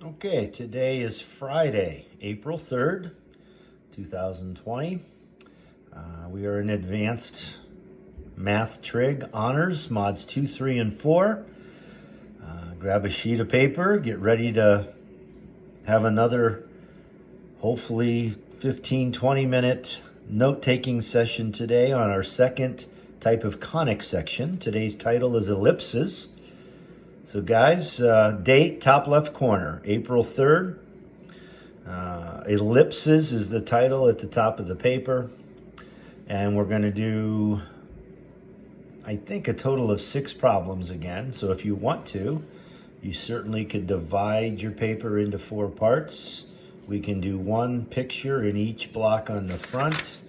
Okay, today is Friday, April 3rd, 2020. We are in advanced math trig honors, mods 2, 3, and 4. Grab a sheet of paper, get ready to have another, hopefully 15-20 minute note-taking session today on our second type of conic section. Today's title is ellipses. So guys, date, top left corner, April 3rd. Ellipses is the title at the top of the paper. And we're going to do, I think, a total of 6 problems again. So if you want to, you certainly could divide your paper into 4 parts. We can do one picture in each block on the front.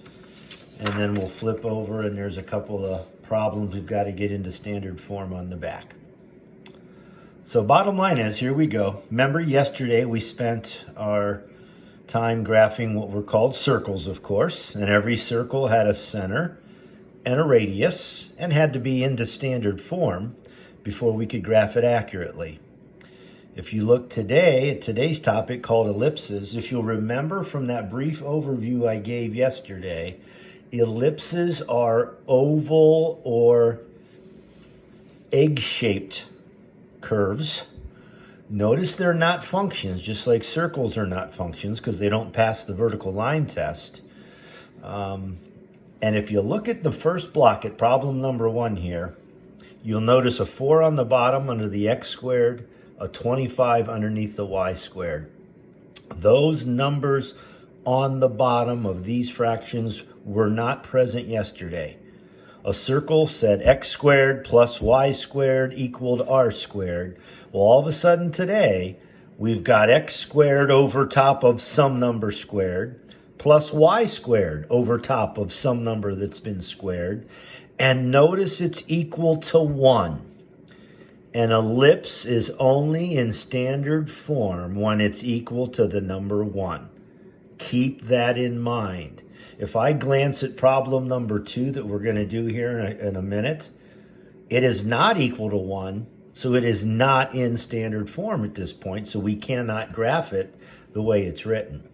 And then we'll flip over and there's a couple of problems we've got to get into standard form on the back. So bottom line is, here we go. Remember yesterday we spent our time graphing what were called circles, of course, and every circle had a center and a radius and had to be into standard form before we could graph it accurately. If you look today at today's topic called ellipses, if you'll remember from that brief overview I gave yesterday, ellipses are oval or egg-shaped curves. Notice they're not functions, just like circles are not functions because they don't pass the vertical line test. And if you look at the first block at problem number 1 here, you'll notice a 4 on the bottom under the x squared, a 25 underneath the y squared. Those numbers on the bottom of these fractions were not present yesterday. A circle said x squared plus y squared equaled r squared. Well, all of a sudden today, we've got x squared over top of some number squared, plus y squared over top of some number that's been squared. And notice it's equal to 1. An ellipse is only in standard form when it's equal to the number 1. Keep that in mind. If I glance at problem number 2 that we're going to do here in a minute, it is not equal to 1, so it is not in standard form at this point, so we cannot graph it the way it's written.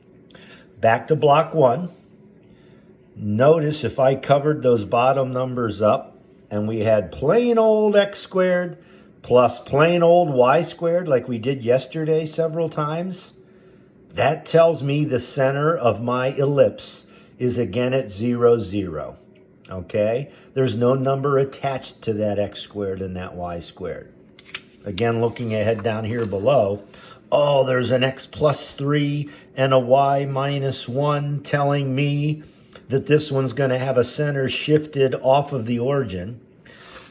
Back to block 1. Notice if I covered those bottom numbers up and we had plain old x squared plus plain old y squared like we did yesterday several times, that tells me the center of my ellipse is again at 0, 0, okay? There's no number attached to that x squared and that y squared. Again, looking ahead down here below, oh, there's an x plus 3 and a y minus 1 telling me that this one's going to have a center shifted off of the origin.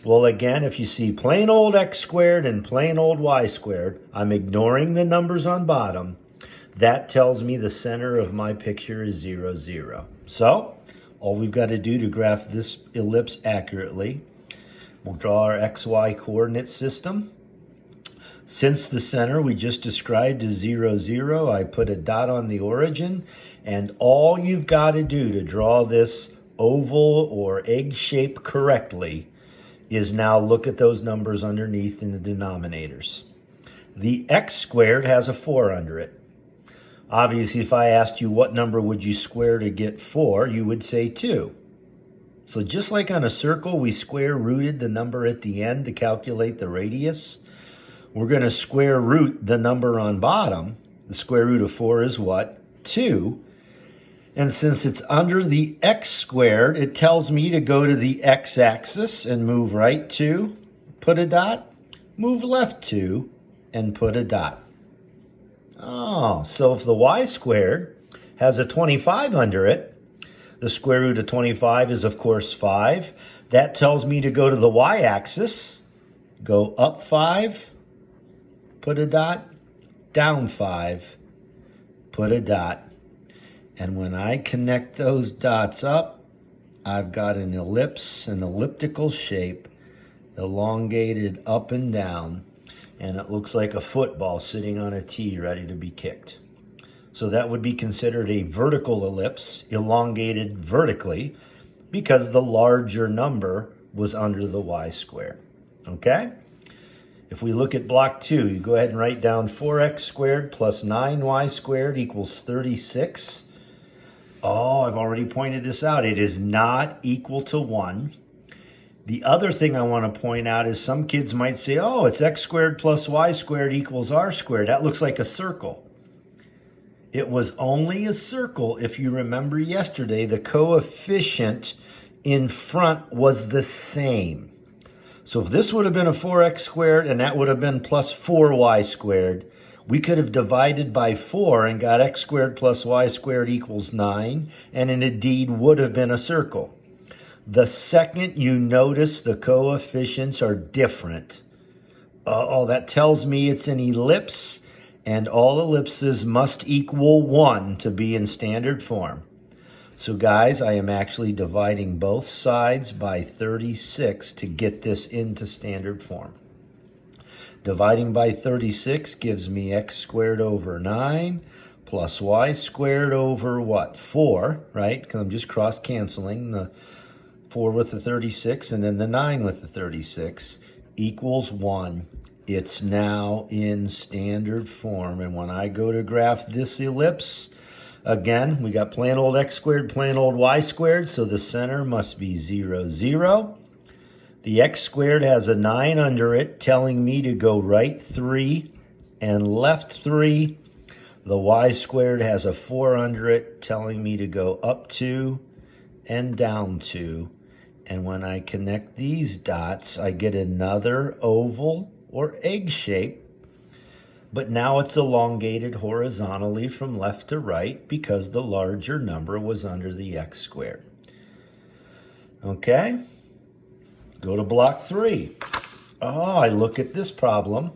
Well, again, if you see plain old x squared and plain old y squared, I'm ignoring the numbers on bottom. That tells me the center of my picture is 0, 0. So, all we've got to do to graph this ellipse accurately, we'll draw our XY coordinate system. Since the center we just described is 0, 0, I put a dot on the origin, and all you've got to do to draw this oval or egg shape correctly is now look at those numbers underneath in the denominators. The x squared has a 4 under it. Obviously, if I asked you what number would you square to get 4, you would say 2. So just like on a circle, we square rooted the number at the end to calculate the radius. We're going to square root the number on bottom. The square root of 4 is what? 2. And since it's under the x squared, it tells me to go to the x-axis and move right 2, put a dot, move left 2, and put a dot. Oh, so if the y squared has a 25 under it, the square root of 25 is, of course, 5. That tells me to go to the y-axis, go up 5, put a dot, down 5, put a dot. And when I connect those dots up, I've got an ellipse, an elliptical shape, elongated up and down. And it looks like a football sitting on a tee ready to be kicked. So that would be considered a vertical ellipse, elongated vertically, because the larger number was under the y squared, okay? If we look at block 2, you go ahead and write down 4x squared plus 9y squared equals 36. Oh, I've already pointed this out. It is not equal to 1. The other thing I want to point out is some kids might say, oh, it's x squared plus y squared equals r squared. That looks like a circle. It was only a circle. If you remember yesterday, the coefficient in front was the same. So if this would have been a 4x squared and that would have been plus 4y squared, we could have divided by 4 and got x squared plus y squared equals 9, and it indeed would have been a circle. The second you notice the coefficients are different, that tells me it's an ellipse, and all ellipses must equal 1 to be in standard form. So guys, I am actually dividing both sides by 36 to get this into standard form. Dividing by 36 gives me x squared over 9 plus y squared over what? 4, right? Because I'm just cross-canceling the 4 with the 36 and then the 9 with the 36 equals 1. It's now in standard form. And when I go to graph this ellipse, again, we got plain old x squared, plain old y squared, so the center must be 0, 0. The x squared has a 9 under it, telling me to go right 3 and left 3. The y squared has a 4 under it, telling me to go up 2 and down 2. And when I connect these dots, I get another oval or egg shape. But now it's elongated horizontally from left to right because the larger number was under the x squared. Okay? Go to block 3. Oh, I look at this problem,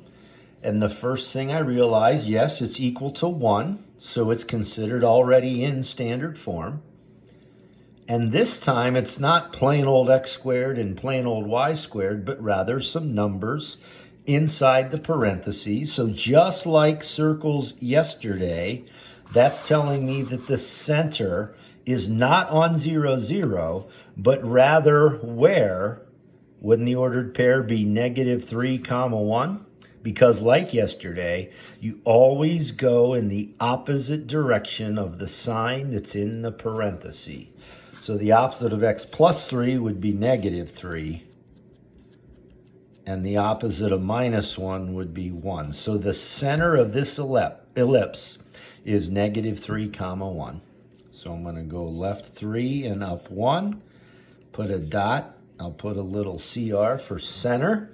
and the first thing I realize, yes, it's equal to 1, so it's considered already in standard form. And this time, it's not plain old x squared and plain old y squared, but rather some numbers inside the parentheses. So just like circles yesterday, that's telling me that the center is not on 0, 0, but rather where? Wouldn't the ordered pair be -3, 1? Because like yesterday, you always go in the opposite direction of the sign that's in the parenthesis. So the opposite of x plus 3 would be -3. And the opposite of -1 would be 1. So the center of this ellipse is -3, 1. So I'm going to go left 3 and up 1. Put a dot. I'll put a little CR for center.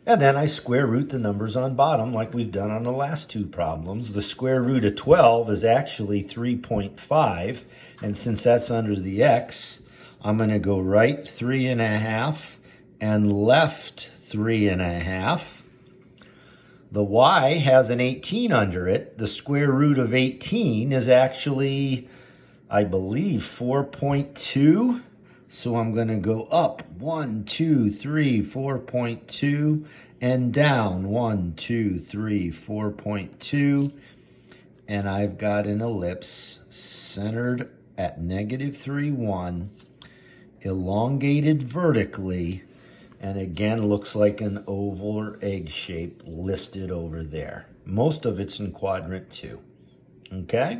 And then I square root the numbers on bottom like we've done on the last two problems. The square root of 12 is actually 3.5. And since that's under the x, I'm going to go right 3.5 and left 3.5. The y has an 18 under it. The square root of 18 is actually, I believe, 4.2. So I'm going to go up 1, 2, 3, 4.2 and down 1, 2, 3, 4.2. And I've got an ellipse centered at -3, 1, elongated vertically, and again looks like an oval or egg shape listed over there. Most of it's in quadrant 2. Okay?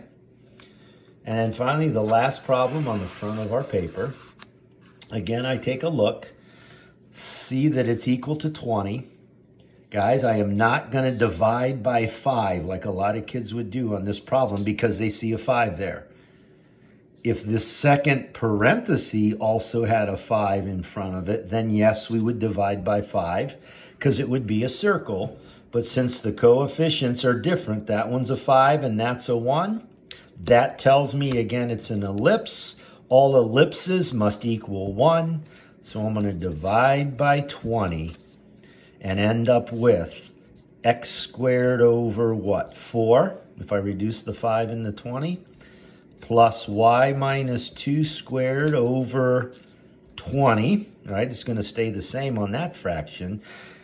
And then finally, the last problem on the front of our paper. Again, I take a look, see that it's equal to 20. Guys, I am not going to divide by 5 like a lot of kids would do on this problem because they see a 5 there. If this second parenthesis also had a 5 in front of it, then yes, we would divide by 5 because it would be a circle. But since the coefficients are different, that one's a 5 and that's a 1, that tells me, again, it's an ellipse. All ellipses must equal 1, so I'm going to divide by 20 and end up with x squared over what? 4, if I reduce the 5 and the 20, plus y minus 2 squared over 20, right? It's going to stay the same on that fraction.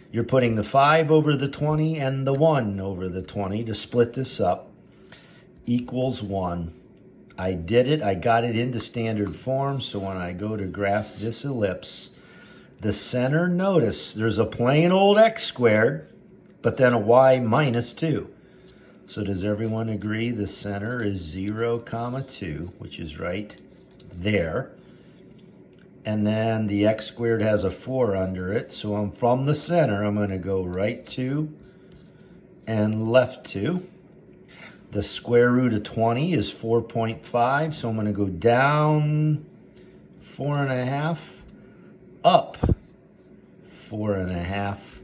You're putting the 5 over the 20 and the 1 over the 20 to split this up, equals 1. I did it. I got it into standard form, so when I go to graph this ellipse, The center, notice, there's a plain old x squared, but then a y minus 2. So does everyone agree the center is 0, 2, which is right there? And then the x squared has a 4 under it. So I'm from the center, I'm going to go right 2 and left 2. The square root of 20 is 4.5. So I'm going to go down 4.5, up 4.5.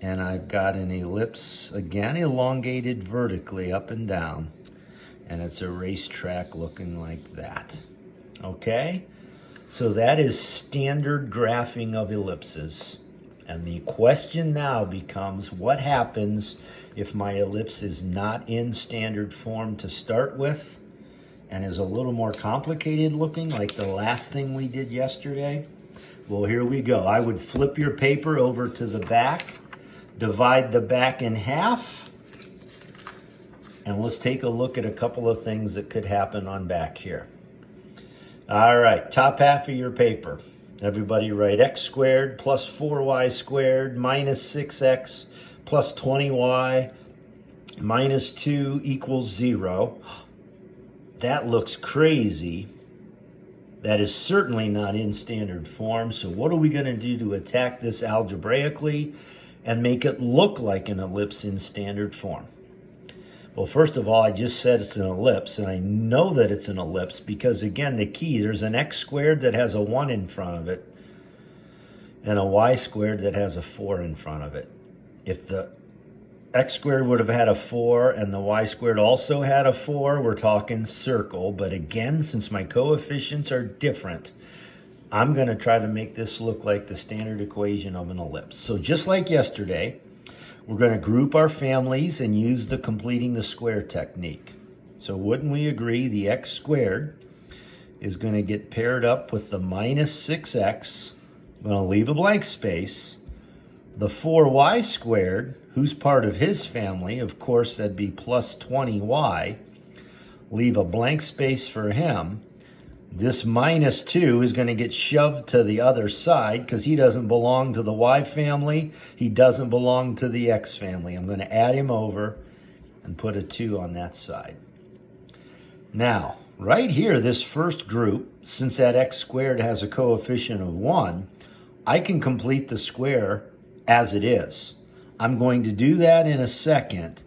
And I've got an ellipse, again, elongated vertically up and down. And it's a racetrack looking like that. Okay? So that is standard graphing of ellipses. And the question now becomes, what happens if my ellipse is not in standard form to start with and is a little more complicated looking, like the last thing we did yesterday? Well, here we go. I would flip your paper over to the back, divide the back in half, and let's take a look at a couple of things that could happen on back here. All right, top half of your paper. Everybody write x squared plus 4y squared minus 6x plus 20y minus 2 equals 0. That looks crazy. That is certainly not in standard form. So what are we going to do to attack this algebraically and make it look like an ellipse in standard form? Well, first of all, I just said it's an ellipse, and I know that it's an ellipse because, again, the key, there's an x squared that has a 1 in front of it and a y squared that has a 4 in front of it. If the x squared would have had a 4 and the y squared also had a 4, we're talking circle. But again, since my coefficients are different, I'm going to try to make this look like the standard equation of an ellipse. So just like yesterday, we're going to group our families and use the completing the square technique. So wouldn't we agree the x squared is going to get paired up with the minus 6x. I'm going to leave a blank space. The 4y squared, who's part of his family, of course, that'd be plus 20y. Leave a blank space for him. This minus 2 is going to get shoved to the other side because he doesn't belong to the y family. He doesn't belong to the x family. I'm going to add him over and put a 2 on that side. Now, right here, this first group, since that x squared has a coefficient of 1, I can complete the square as it is. I'm going to do that in a second.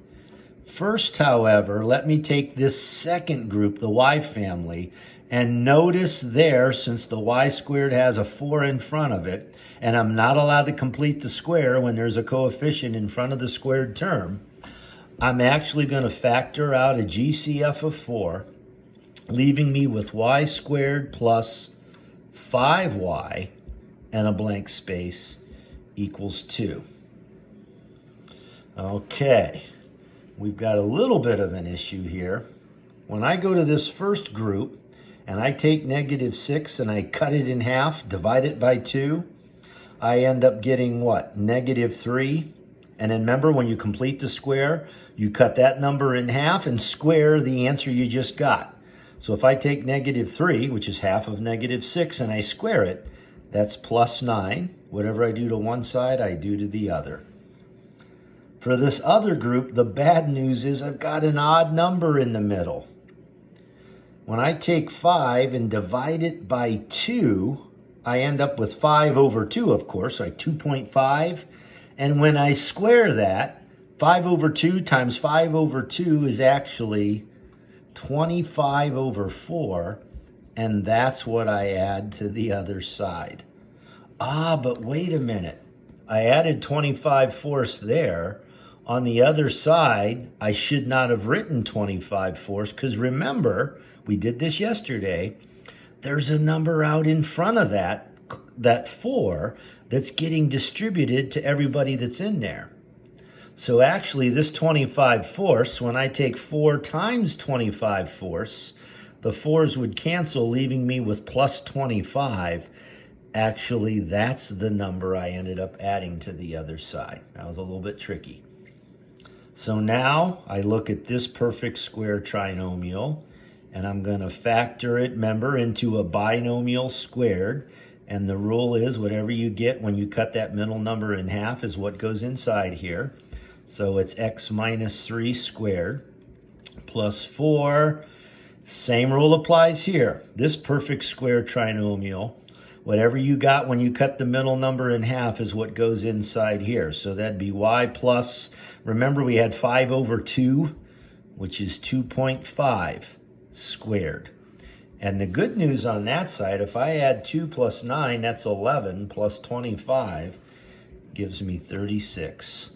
First, however, let me take this second group, the y family, and notice there, since the y squared has a 4 in front of it, and I'm not allowed to complete the square when there's a coefficient in front of the squared term, I'm actually going to factor out a GCF of 4, leaving me with y squared plus 5y and a blank space equals 2. Okay, we've got a little bit of an issue here. When I go to this first group, and I take negative 6 and I cut it in half, divide it by 2, I end up getting what? Negative 3. And then remember, when you complete the square, you cut that number in half and square the answer you just got. So if I take negative 3, which is half of negative 6, and I square it, that's plus 9. Whatever I do to one side, I do to the other. For this other group, the bad news is I've got an odd number in the middle. When I take 5 and divide it by 2, I end up with 5 over 2, of course, like 2.5. And when I square that, 5 over 2 times 5 over 2 is actually 25 over 4. And that's what I add to the other side. Ah, but wait a minute. I added 25/4 there. On the other side, I should not have written 25/4 because remember, we did this yesterday. There's a number out in front of that 4, that's getting distributed to everybody that's in there. So actually, this 25/4, when I take 4 times 25/4, the 4s would cancel, leaving me with plus 25. Actually, that's the number I ended up adding to the other side. That was a little bit tricky. So now I look at this perfect square trinomial, and I'm going to factor it, remember, into a binomial squared. And the rule is whatever you get when you cut that middle number in half is what goes inside here. So it's x minus 3 squared plus 4. Same rule applies here. This perfect square trinomial, whatever you got when you cut the middle number in half is what goes inside here. So that'd be y plus, remember we had 5 over 2, which is 2.5 squared. And the good news on that side, if I add 2 plus 9, that's 11, plus 25 gives me 36.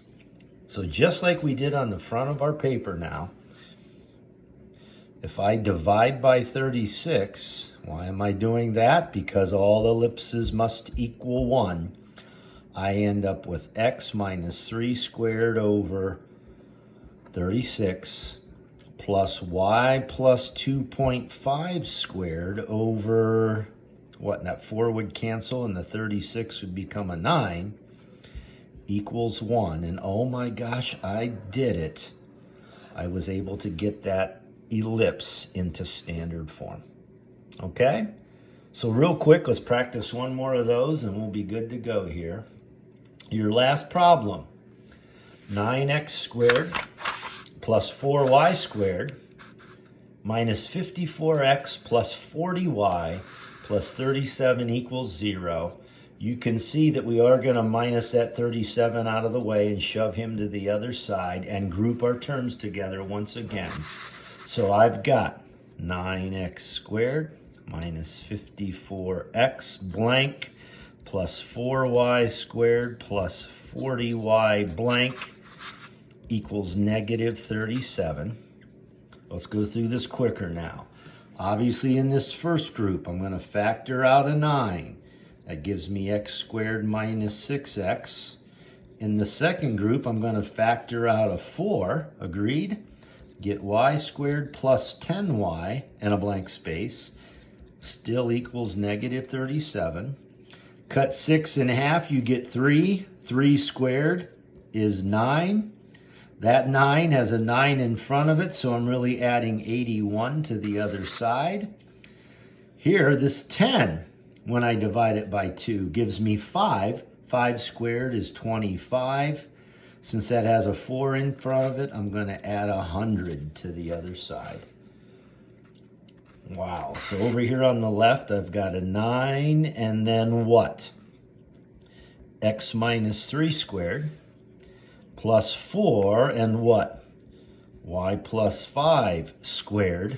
So just like we did on the front of our paper now, if I divide by 36, why am I doing that? Because all ellipses must equal 1. I end up with x minus 3 squared over 36 plus y plus 2.5 squared over, what, and that 4 would cancel and the 36 would become a 9, equals 1. And oh my gosh, I did it. I was able to get that ellipse into standard form. Okay? So real quick, let's practice one more of those and we'll be good to go here. Your last problem, 9x squared plus 4y squared minus 54x plus 40y plus 37 equals 0. You can see that we are going to minus that 37 out of the way and shove him to the other side and group our terms together once again. So I've got 9x squared minus 54x blank plus 4y squared plus 40y blank equals negative 37. Let's go through this quicker now. Obviously in this first group, I'm going to factor out a 9. That gives me x squared minus 6x. In the second group, I'm going to factor out a 4, agreed? Get y squared plus 10y and a blank space, still equals negative 37. Cut 6 in half, you get 3. 3 squared is 9. That 9 has a 9 in front of it, so I'm really adding 81 to the other side. Here, this 10, when I divide it by 2, gives me 5. 5 squared is 25. Since that has a 4 in front of it, I'm going to add 100 to the other side. Wow. So over here on the left, I've got a 9, and then what? X minus 3 squared plus 4, and what? Y plus 5 squared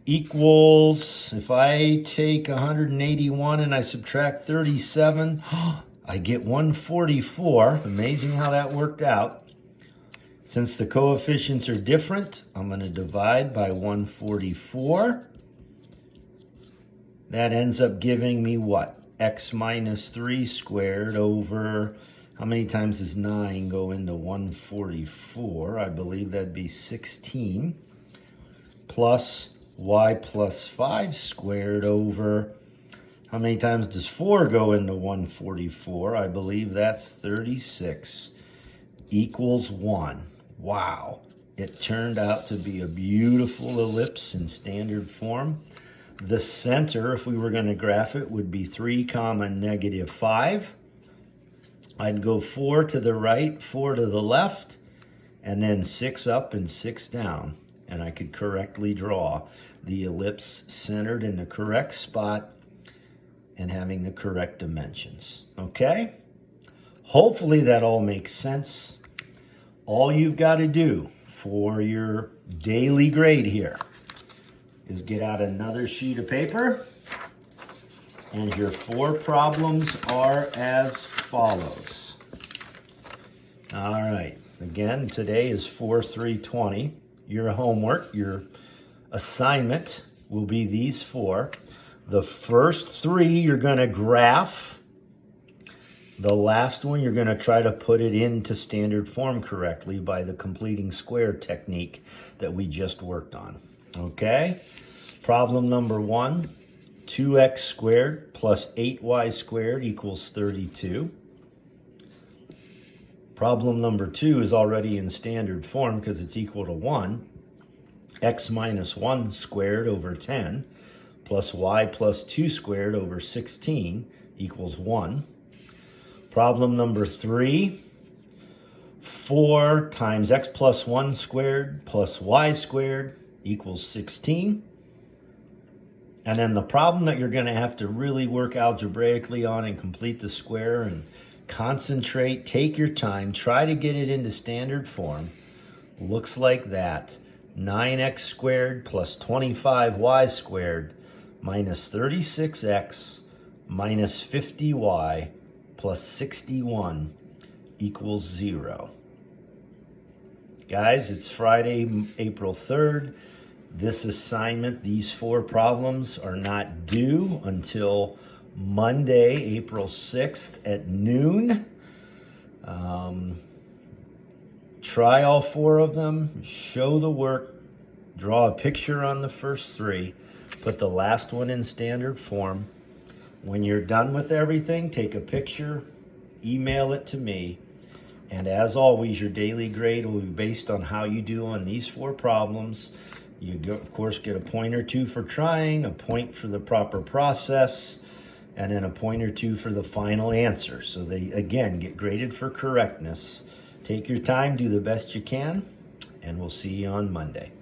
equals, if I take 181 and I subtract 37, I get 144. Amazing how that worked out. Since the coefficients are different, I'm going to divide by 144. That ends up giving me what? X minus 3 squared over, how many times does 9 go into 144? I believe that'd be 16. Plus y plus 5 squared over, how many times does 4 go into 144? I believe that's 36. Equals 1. Wow. It turned out to be a beautiful ellipse in standard form. The center, if we were going to graph it, would be 3 comma negative 5. I'd go 4 to the right, 4 to the left, and then 6 up and 6 down. And I could correctly draw the ellipse centered in the correct spot and having the correct dimensions. Okay? Hopefully that all makes sense. All you've got to do for your daily grade here is get out another sheet of paper, and your 4 problems are as follows. All right. Again, today is 4/3/20. Your homework, your assignment will be these 4. The first 3 you're going to graph. The last one you're going to try to put it into standard form correctly by the completing square technique that we just worked on. Okay? Problem number 1, 2x squared plus 8y squared equals 32. Problem number 2 is already in standard form because it's equal to 1. X minus 1 squared over 10 plus y plus 2 squared over 16 equals 1. Problem number 3, 4 times x plus 1 squared plus y squared equals 16. And then the problem that you're going to have to really work algebraically on and complete the square and concentrate, take your time, try to get it into standard form, looks like that. 9x squared plus 25y squared minus 36x minus 50y plus 61 equals 0. Guys, it's Friday, April 3rd. This assignment, these 4 problems are not due until Monday, April 6th at noon. Try all 4 of them, show the work, draw a picture on the first 3, put the last one in standard form. When you're done with everything, take a picture, email it to me. And as always, your daily grade will be based on how you do on these 4 problems. You, of course, get a point or 2 for trying, a point for the proper process, and then a point or 2 for the final answer. So they, again, get graded for correctness. Take your time, do the best you can, and we'll see you on Monday.